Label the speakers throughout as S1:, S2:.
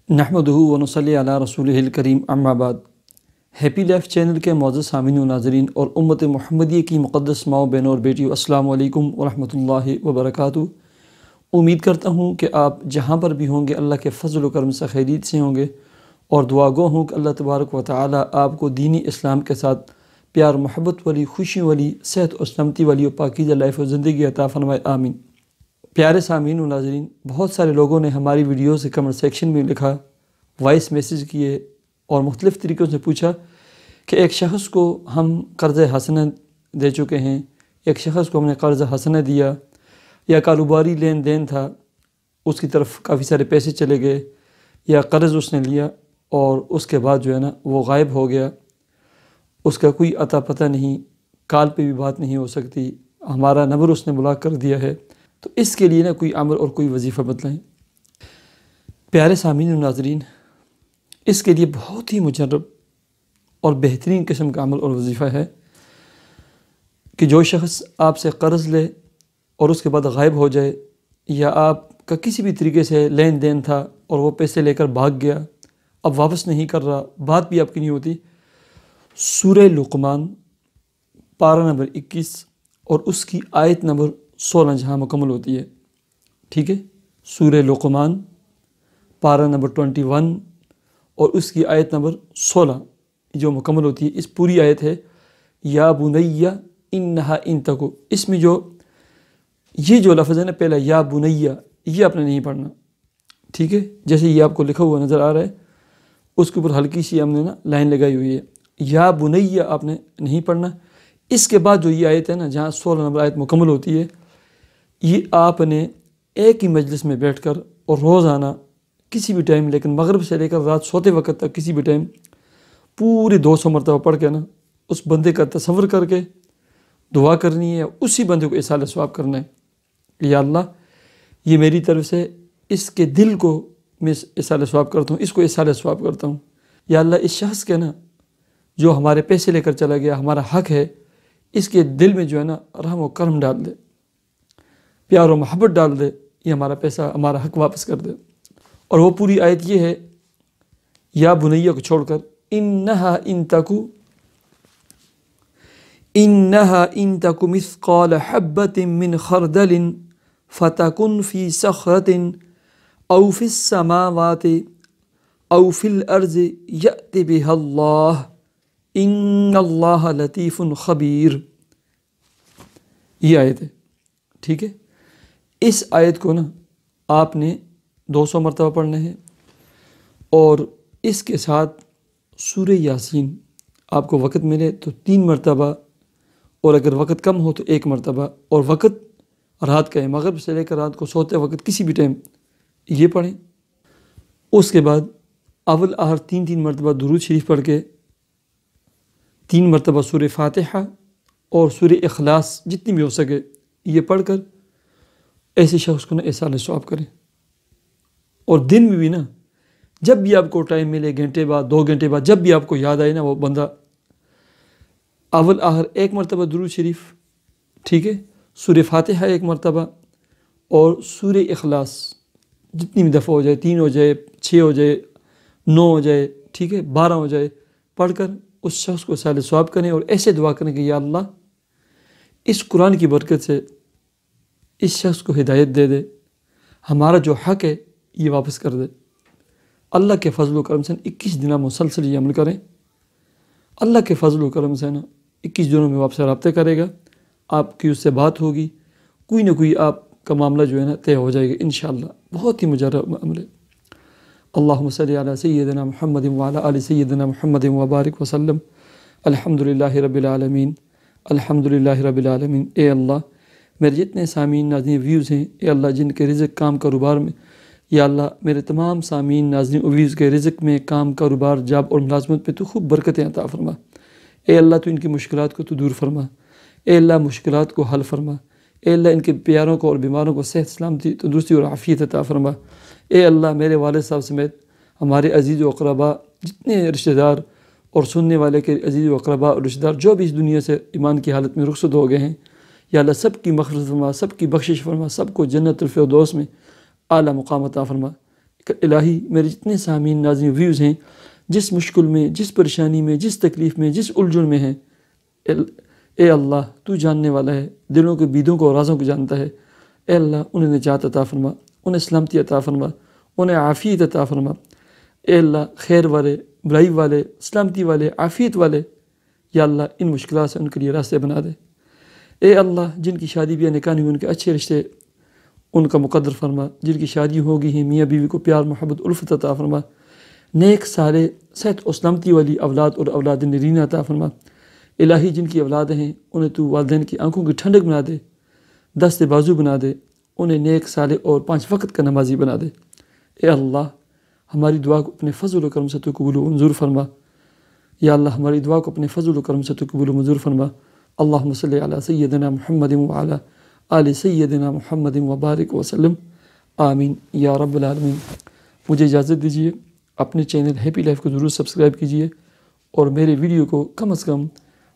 S1: نحمدہ ونصلی علی رسولہ الکریم اما بعد۔ ہیپی لائف چینل کے معزز سامعین و ناظرین اور امت محمدیہ کی مقدس ماؤں بہنوں اور بیٹیوں، السلام علیکم ورحمۃ اللہ وبرکاتہ۔ امید کرتا ہوں کہ آپ جہاں پر بھی ہوں گے اللہ کے فضل و کرم سے خیریت سے ہوں گے، اور دعا گو ہوں کہ اللہ تبارک و تعالی آپ کو دینی اسلام کے ساتھ پیار محبت والی، خوشی والی، صحت و سلامتی والی و پاکیزہ لائف و زندگی عطا فرمائے، آمین۔ پیارے سامعین و ناظرین، بہت سارے لوگوں نے ہماری ویڈیو سے کمنٹ سیکشن میں لکھا، وائس میسیج کیے اور مختلف طریقوں سے پوچھا کہ ایک شخص کو ہم قرض حسنہ دے چکے ہیں، ایک شخص کو ہم نے قرض حسنہ دیا، یا کاروباری لین دین تھا، اس کی طرف کافی سارے پیسے چلے گئے، یا قرض اس نے لیا اور اس کے بعد جو ہے نا وہ غائب ہو گیا، اس کا کوئی عطا پتہ نہیں، کال پہ بھی بات نہیں ہو سکتی، ہمارا نمبر اس نے بلاک کر دیا ہے، تو اس کے لیے نا کوئی عمل اور کوئی وظیفہ بتلائیں۔ پیارے سامعین و ناظرین، اس کے لیے بہت ہی مجرب اور بہترین قسم کا عمل اور وظیفہ ہے کہ جو شخص آپ سے قرض لے اور اس کے بعد غائب ہو جائے، یا آپ کا کسی بھی طریقے سے لین دین تھا اور وہ پیسے لے کر بھاگ گیا، اب واپس نہیں کر رہا، بات بھی آپ کی نہیں ہوتی، سورہ لقمان پارہ نمبر 21 اور اس کی آیت نمبر 16 جہاں مکمل ہوتی ہے، ٹھیک ہے، سورہ لقمان پارہ نمبر 21 اور اس کی آیت نمبر 16 جو مکمل ہوتی ہے، اس پوری آیت ہے یا بنیہ انہا ان تکو، اس میں یہ جو لفظ ہے نا پہلا یا بنیہ، یہ آپ نے نہیں پڑھنا، ٹھیک ہے، جیسے یہ آپ کو لکھا ہوا نظر آ رہا ہے، اس کے اوپر ہلکی سی ہم نے نا لائن لگائی ہوئی ہے، یا بنیہ آپ نے نہیں پڑھنا۔ اس کے بعد جو یہ آیت ہے نا جہاں 16 نمبر آیت مکمل ہوتی ہے، یہ آپ نے ایک ہی مجلس میں بیٹھ کر اور روزانہ کسی بھی ٹائم، لیکن مغرب سے لے کر رات سوتے وقت تک کسی بھی ٹائم پورے 200 مرتبہ پڑھ کے نا اس بندے کا تصور کر کے دعا کرنی ہے، اسی بندے کو ایصال ثواب کرنا ہے کہ یا اللہ یہ میری طرف سے اس کے دل کو میں ایصال ثواب کرتا ہوں، اس کو ایصال ثواب کرتا ہوں، یا اللہ اس شخص کے نا جو ہمارے پیسے لے کر چلا گیا، ہمارا حق ہے، اس کے دل میں جو ہے نا رحم و کرم ڈال دے، پیار و محبت ڈال دے، یہ ہمارا پیسہ، ہمارا حق واپس کر دے۔ اور وہ پوری آیت یہ ہے یا بنیہ کو چھوڑ کر انہا ان تک مثقال حبۃ من خردل فتکن فی صخرۃ او فی السماوات او فی الارض یأت بها اللہ ان اللہ لطیف خبیر، یہ آیت ہے، ٹھیک ہے۔ اس آیت کو نا آپ نے 200 مرتبہ پڑھنا ہے، اور اس کے ساتھ سورہ یاسین آپ کو وقت ملے تو 3 مرتبہ، اور اگر وقت کم ہو تو 1 مرتبہ، اور وقت رات کا ہے، مغرب سے لے کر رات کو سوتے وقت کسی بھی ٹائم یہ پڑھیں۔ اس کے بعد اول آخر 3 مرتبہ درود شریف پڑھ کے 3 مرتبہ سورہ فاتحہ اور سورہ اخلاص جتنی بھی ہو سکے یہ پڑھ کر ایسے شخص کو نا ایصال ثواب کریں۔ اور دن میں بھی نا جب بھی آپ کو ٹائم ملے، گھنٹے بعد، 2 گھنٹے بعد، جب بھی آپ کو یاد آئے نا وہ بندہ اول آخر 1 مرتبہ درود شریف، ٹھیک ہے، سورہ فاتحہ 1 مرتبہ اور سورہ اخلاص جتنی بھی دفعہ ہو جائے، 3 ہو جائے، 6 ہو جائے، 9 ہو جائے، ٹھیک ہے، 12 ہو جائے، پڑھ کر اس شخص کو ایصال ثواب کریں، اور ایسے دعا کریں کہ یا اللہ اس قرآن کی برکت سے اس شخص کو ہدایت دے دے، ہمارا جو حق ہے یہ واپس کر دے۔ اللہ کے فضل و کرم سے 21 دنوں مسلسل یہ عمل کریں، اللہ کے فضل و کرم سے نا 21 دنوں میں واپس رابطے کرے گا، آپ کی اس سے بات ہوگی، کوئی نہ کوئی آپ کا معاملہ جو ہے نا طے ہو جائے گا انشاءاللہ۔ بہت ہی مجرب عمل ہے۔ اللہم صلی علی سیدنا محمد وعلی آل سیدنا محمد وبارک وسلم۔ الحمدللہ رب العالمین، الحمدللہ رب العالمین۔ اے اللہ میرے جتنے سامعین ناظرین ویوز ہیں، اے اللہ جن کے رزق کام کاروبار میں، یا اللہ میرے تمام سامعین ناظرین ویوز کے رزق میں، کام کاروبار، جاب اور ملازمت پہ تو خوب برکتیں عطا فرما۔ اے اللہ تو ان کی مشکلات کو تو دور فرما، اے اللہ مشکلات کو حل فرما، اے اللہ ان کے پیاروں کو اور بیماروں کو صحت سلامتی تندرستی اور عافیت عطا فرما۔ اے اللہ میرے والد صاحب سمیت ہمارے عزیز و اقربا جتنے رشتہ دار اور سننے والے کے عزیز و اقربا اور رشتہ دار جو بھی اس دنیا سے ایمان کی حالت میں رخصت ہو گئے ہیں، یا اللہ سب کی مغفرت فرما، سب کی بخشش فرما، سب کو جنت الفردوس میں اعلیٰ مقام عطا فرما۔ الہی میرے جتنے سامعین ناظرین ویوز ہیں جس مشکل میں، جس پریشانی میں، جس تکلیف میں، جس الجھن میں ہیں، اے اللہ تو جاننے والا ہے، دلوں کے بیدوں کو اور رازوں کو جانتا ہے۔ اے اللہ انہیں نجات عطا فرما، انہیں سلامتی عطا فرما، انہیں عافیت عطا فرما۔ اے اللہ خیر والے، برائی والے، سلامتی والے، عافیت والے، یا اللہ ان مشکلات سے ان کے لیے راستے بنا دے۔ اے اللہ جن کی شادی بیاہ نکاح نہیں ہوئی، ان کے اچھے رشتے ان کا مقدر فرما، جن کی شادی ہو گئی ہیں میاں بیوی کو پیار محبت الفت عطا فرما، نیک سارے صحت و سلامتی والی اولاد اور اولاد نرینہ عطا فرما۔ الہی جن کی اولاد ہیں انہیں تو والدین کی آنکھوں کی ٹھنڈک بنا دے، دست بازو بنا دے، انہیں نیک صالح اور 5 وقت کا نمازی بنا دے۔ اے اللہ ہماری دعا کو اپنے فضل و کرم سے تو قبول و منظور فرما، یا اللہ ہماری دعا کو اپنے فضل و کرم سے تو قبول و منظور فرما۔ اللہم صلی علی سیدنا محمد وعلی آل سیدنا محمد وبارک وسلم، آمین یا رب العالمین۔ مجھے اجازت دیجیے، اپنے چینل ہیپی لائف کو ضرور سبسکرائب کیجیے اور میرے ویڈیو کو کم از کم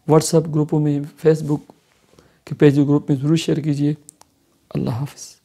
S1: واٹس ایپ گروپوں میں، فیس بک کے پیج گروپ میں ضرور شیئر کیجیے۔ اللہ حافظ۔